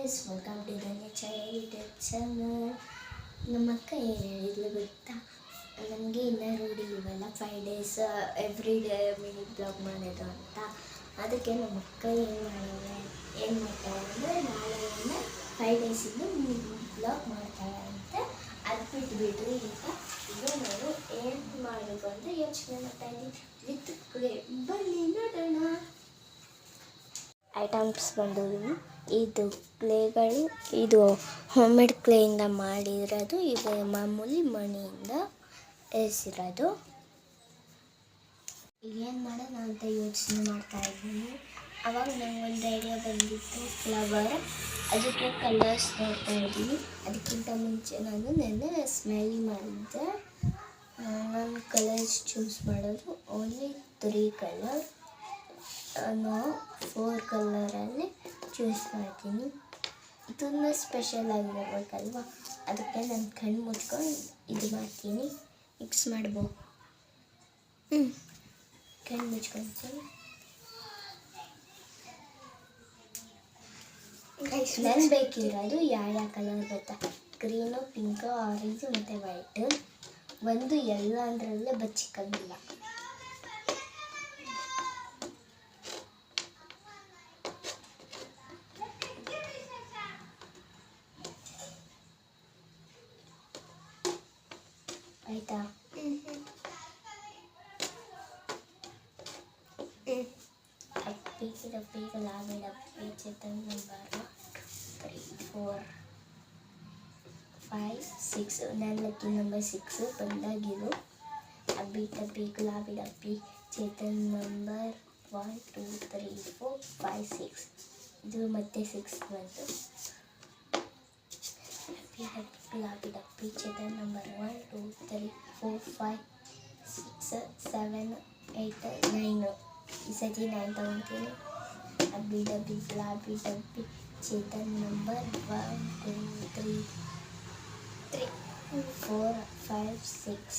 Guys, welcome to the nature YouTube channel. ನಮ್ಮ ಅಕ್ಕ ಏನು ಹೇಳಿದ್ಲು ಗೊತ್ತಾ, ನನಗೆ ಇನ್ನೂ ರೂಢಿ ಇವೆಲ್ಲ 5 days every day mini blog ಮಾಡೋದು ಅಂತ. ಅದಕ್ಕೆ ನಮ್ಮ ಅಕ್ಕ ಏನು ಮಾಡ್ತಾಳೆ ಅಂದರೆ ನಾಳೆಯಿಂದ 5 days ಮಿನಿ ಬ್ಲಾಗ್ ಮಾಡ್ತಾಳೆ ಅಂತ. ಅದು ಬಿಟ್ಬಿಟ್ಟು ಈಗ ನಾನು ಏನು ಮಾಡಬೇಕು ಅಂತ ಯೋಚನೆ ಮಾಡ್ತಾ ಇದ್ದೀನಿ. ವಿತ್ ಕ್ಲೇ ಬನ್ನಿ ನೋಡೋಣ. ಐಟಮ್ಸ್ ಬಂದು ಇದು ಕ್ಲೇಗಳು, ಇದು ಹೋಮ್ ಮೇಡ್ ಕ್ಲೇಯಿಂದ ಮಾಡಿರೋದು, ಇದು ಮಾಮೂಲಿ ಮಣಿಯಿಂದ ಎಸಿರೋದು. ಏನು ಮಾಡೋಣ ಅಂತ ಯೋಚನೆ ಮಾಡ್ತಾ ಇದ್ದೀನಿ. ಆವಾಗ ನನಗೊಂದು ಐಡಿಯಾ ಬಂದಿತ್ತು, ಫ್ಲವರ್. ಅದಕ್ಕೆ ಕಲರ್ಸ್ ನೋಡ್ತಾ ಇದ್ದೀನಿ. ಅದಕ್ಕಿಂತ ಮುಂಚೆ ನಾನು ನೆನ್ನೆ ಸ್ಮೈಲಿ ಮಾಡಿದ್ದೆ. ನಾನು ಕಲರ್ಸ್ ಚೂಸ್ ಮಾಡೋದು ಓನ್ಲಿ 3 ಕಲರ್. ನಾನು 4 ಕಲರಲ್ಲಿ ಚೂಸ್ ಮಾಡ್ತೀನಿ. ಇದನ್ನು ಸ್ಪೆಷಲ್ ಆಗಿರಬೇಕಲ್ವ, ಅದಕ್ಕೆ ನಾನು ಕಣ್ಣು ಮುಚ್ಕೊಂಡು ಇದು ಮಾಡ್ತೀನಿ. ಮಿಕ್ಸ್ ಮಾಡ್ಬೋದು. ಕಣ್ಣು ಮುಚ್ಕೊಳ್ತೀನಿ. ನಾನು ಬೇಕಿರೋದು ಯಾವ ಕಲರ್ ಗೊತ್ತಾ? ಗ್ರೀನು, ಪಿಂಕು, ಆರೆಂಜು ಮತ್ತು ವೈಟು. ಒಂದು ಎಲ್ಲ ಅಂದ್ರಲ್ಲೇ ಬಚ್ಚಿಕ್ಕಂಗಿಲ್ಲ. ಆಯಿತಾ? ಡಬ್ಬಿ ಗುಲಾಬಿ ಡಬ್ಬಿ ಚೇತನ್ ನಂಬರ್ 3 4 5 6. ನನ್ನ ಲಕ್ಕಿ ನಂಬರ್ 6 ಬಂದಾಗಿರು. ಡಬ್ಬಿ ಗುಲಾಬಿ ಡಬ್ಬಿ ಚೇತನ್ ನಂಬರ್ 1 2 3 4 5 6. ಇದು ಮತ್ತೆ 6 ಬಂತು. ಗುಲಾಬಿ ಡಬ್ಬಿ ಚೇತನ್ ನಂಬರ್ 1 2 3 4 5 6 7 8 9. ಈ ಸತಿ 9 ತಗೊತೀನಿ. ಡಬ್ಬಿ ಗುಲಾಬಿ ಡಬ್ಬಿ ಚೇತನ್ ನಂಬರ್ 1 2 3 4 5 6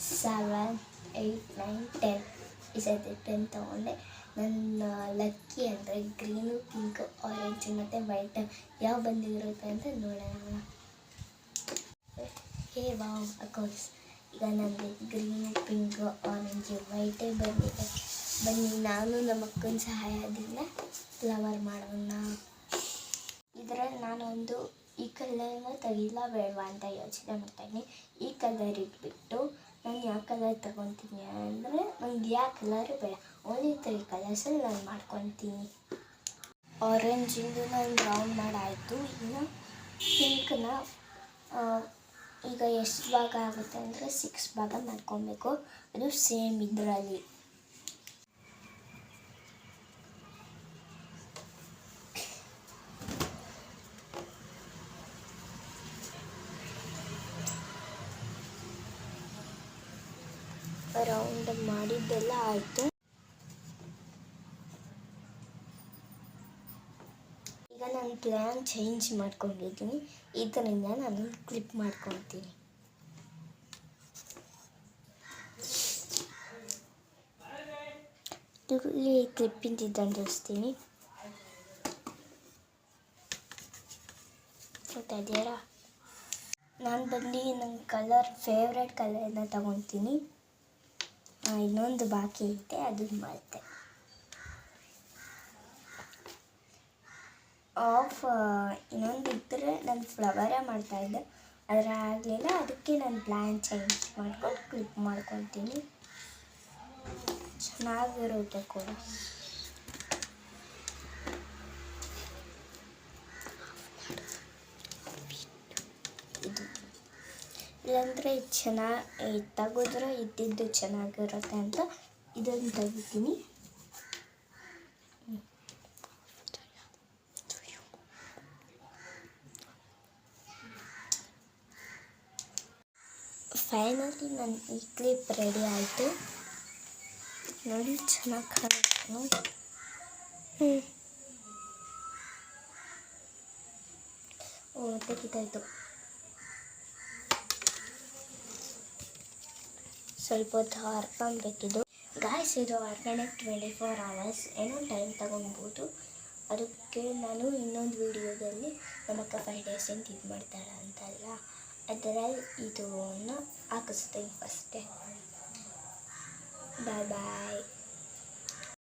7 8 9 10. ಈ ಸತಿ 10 ತಗೊಂಡೆ. ನನ್ನ ಲಕ್ಕಿ ಅಂದರೆ ಗ್ರೀನು, ಪಿಂಕ್, ಆರೆಂಜ್ ಮತ್ತು ವೈಟ್ ಯಾವ ಬಂದಿರುತ್ತೆ ಅಂತ ನೋಡೋಣ. ಹೇ ವಾವ್ ಅಕೋರ್ಸ್, ಈಗ ನನಗೆ ಗ್ರೀನು, ಪಿಂಕ್, ಆರೆಂಜು, ವೈಟೇ ಬಂದಿದೆ. ಬನ್ನಿ ನಾನು ನಮ್ಮ ಅಕ್ಕನ ಸಹಾಯದಿಂದ ಫ್ಲವರ್ ಮಾಡೋಣ. ಇದರಲ್ಲಿ ನಾನೊಂದು ಈ ಕಲರ್ನ ತೆಗಿಲ್ಲ ಬೇಡವಾ ಅಂತ ಯೋಚನೆ ಮಾಡ್ತಾಯಿದ್ದೀನಿ. ಈ ಕಲರ್ ಇಟ್ಬಿಟ್ಟು ನಾನು ಯಾವ ಕಲರ್ ತಗೊತೀನಿ ಅಂದರೆ, ನನಗೆ ಯಾವ ಕಲರು ಬೇಡ, ಓನ್ಲಿ 3 ಕಲರ್ಸಲ್ಲಿ ನಾನು ಮಾಡ್ಕೊತೀನಿ. ಆರೆಂಜಿಂದು ನಾನು ಬ್ರೌನ್ ಮಾಡಾಯಿತು. ಇನ್ನು ಪಿಂಕ್ನ ಈಗ ಎಷ್ಟು ಭಾಗ ಆಗುತ್ತೆ ಅಂದರೆ 6 ಭಾಗ ಮಾಡ್ಕೊಬೇಕು. ಅದು ಸೇಮ್ ಇದರಲ್ಲಿ. ರೌಂಡ್ ಮಾಡಿದ್ದೆಲ್ಲ ಆಯಿತು. ಈಗ ನಾನು ಪ್ಲ್ಯಾನ್ ಚೇಂಜ್ ಮಾಡ್ಕೊಂಡಿದ್ದೀನಿ. ಇದರಿಂದ ನಾನು ಕ್ಲಿಪ್ ಮಾಡ್ಕೊತೀನಿ. ಇಲ್ಲಿ ಕ್ಲಿಪ್ಪಿಂದ ಅಂಟಿಸ್ತೀನಿ. ಗೊತ್ತಾ ಇದೆಯಾ? ನಾನು ಬಂದು ನನ್ನ ಫೇವ್ರೆಟ್ ಕಲರ್ನ ತಗೊತೀನಿ. ಇನ್ನೊಂದು ಬಾಕಿ ಐತೆ, ಅದನ್ನು ಮಾಡ್ತೆ. ಇನ್ನೊಂದು ಇದ್ದರೆ ನಾನು ಫ್ಲವರೇ ಮಾಡ್ತಾಯಿದ್ದೆ, ಆದರೆ ಆಗಲಿಲ್ಲ. ಅದಕ್ಕೆ ನಾನು ಪ್ಲ್ಯಾನ್ ಚೇಂಜ್ ಮಾಡ್ಕೊಂಡು ಕ್ಲಿಪ್ ಮಾಡ್ಕೊತೀನಿ. ಚೆನ್ನಾಗಿರುತ್ತೆ ಕೂಡ. ಇದು ಇಲ್ಲಾಂದರೆ ಚೆನ್ನಾಗಿ ತೆಗೆದ್ರೆ ಇದ್ದಿದ್ದು ಚೆನ್ನಾಗಿರುತ್ತೆ ಅಂತ ಇದನ್ನು ತೆಗಿತೀನಿ. ಫೈನಲಿ ನನ್ನ ಈ ಕ್ಲಿಪ್ ರೆಡಿ ಆಯಿತು. ನೋಡಿ ಚೆನ್ನಾಗಿ ಕಾಣುತ್ತೆ. ತೆಗಿತಾಯಿತ್ತು. ಸ್ವಲ್ಪ ಹೊತ್ತು ಹಾರ್ಕೊಬೇಕಿದ್ದು. ಗಾಯ್ಸ್, ಇದು ಆರ್ಗಾನಿಕ್ 24 hours. ಏನೋ ಟೈಮ್ ತಗೊಬೋದು. ಅದಕ್ಕೆ ನಾನು ಇನ್ನೊಂದು ವಿಡಿಯೋದಲ್ಲಿ ನಮ್ಮಕ್ಕ 5 ಡೇಸ್ ಅಂತ ಇದು ಮಾಡ್ತಾಳೆ ಅಂತಲ್ಲ, ಅದರಲ್ಲಿ ಇದನ್ನು ಹಾಕಿಸ್ತೀನಿ ಫಸ್ಟೇ. ಬಾಯ್ ಬಾಯ್.